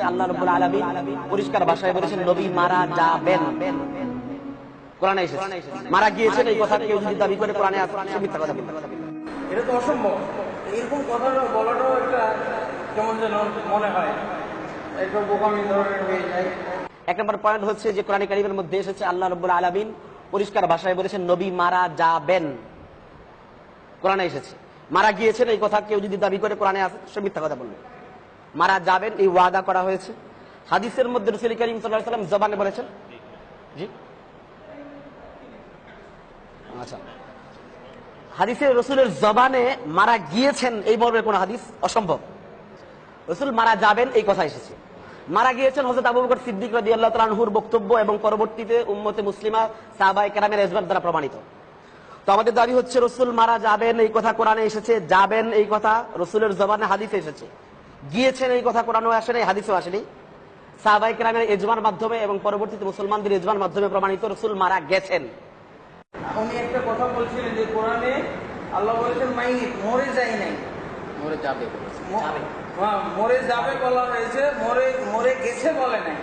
আল্লাহ রাব্বুল আলামিন পরিষ্কার ভাষায় বলেছেন নবী মারা যাবেন। কোরআনে এসেছে মারা গিয়েছেন, এই কথা কেউ যদি দাবি করে কোরআনে আছে সে মিথ্যা কথা বলবে। এটা তো অসম্ভব। এরকম কথাটা বলাটাও একটা কেমন যেন মনে হয়, একটা বোকামি ধরনের হয়ে যায়। এক নম্বর পয়েন্ট হচ্ছে যে কোরআন কারীমের মধ্যে এসেছে আল্লাহ রাব্বুল আলামিন পরিষ্কার ভাষায় বলেছেন নবী মারা যাবেন। কোরআনে এসেছে মারা গিয়েছেন, এই কথা কেউ যদি দাবি করে কোরআনে আছে সে মিথ্যা কথা বলবে। মারা যাবেন এই ওয়াদা করা হয়েছে। হাদিসের মধ্যে রাসূল কারীম সাল্লাল্লাহু আলাইহি ওয়াসাল্লাম জবানে বলেছেন। জি আচ্ছা, হাদিসে রাসূলের জবানে মারা গিয়েছেন এই মর্মের কোন হাদিস অসম্ভব। রাসূল মারা যাবেন এই কথা এসেছে। মারা গিয়েছেন হযরত আবু বকর সিদ্দিক রাদিয়াল্লাহু তাআলা আনহুর বক্তব্য এবং পরবর্তীতে উম্মতে মুসলিমা সাহাবায়ে কেরামের ইজমার দ্বারা প্রমাণিত। তো আমাদের দাবি হচ্ছে রাসূল মারা যাবেন এই কথা কোরআনে এসেছে, যাবেন এই কথা রাসূলের জবানে হাদিসে এসেছে, গিয়েছেন এই কথা কোরআনেও আসে নাই, হাদিসেও আসেনি। সাহাবায়ে কেরামের ইজমার মাধ্যমে এবং পরবর্তীতে মুসলমানদের ইজমার মাধ্যমে প্রমাণিত রাসূল মারা গেছেন। উনি একটা কথা বলছিলেন যে কোরআনে আল্লাহ বলেছেন মাইয়িত, মরে যায় নাই, মরে যাবে, মরে যাবে বলা হয়েছে, মরে গেছে বলে নাই।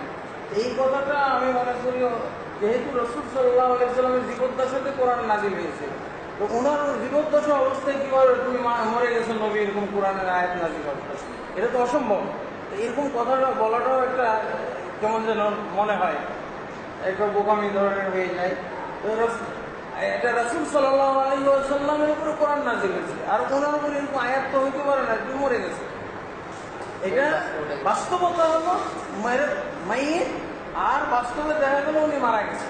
এই কথাটা আমি মনে করি যেহেতু রাসূল সাল্লাল্লাহু আলাইহি ওয়াসাল্লামের জীবদ্দশাতে কোরআন নাযিল হয়েছে, তো ওনার জীবদ্দশা অবস্থায় কিভাবে তুমি মরে গেছো নবী এরকম কোরআনের আয়াত নাযিল করতে? এটা তো অসম্ভব। এরকম কথাটা বলাটাও একটা কেমন যেন মনে হয়, একটা বোকামি ধরনের হয়ে যায়। এটা রাসূল সাল্লাল্লাহু আলাইহি ওয়াসাল্লামের উপরে কোরআন নাযিল হয়েছে, আর ওনার উপরে এরকম আয়াত তো হইতে পারে না তুমি মরে গেছে। এটা বাস্তবতা হলো মাইয়িত, আর বাস্তবে দেখা গেল উনি মারা গেছে।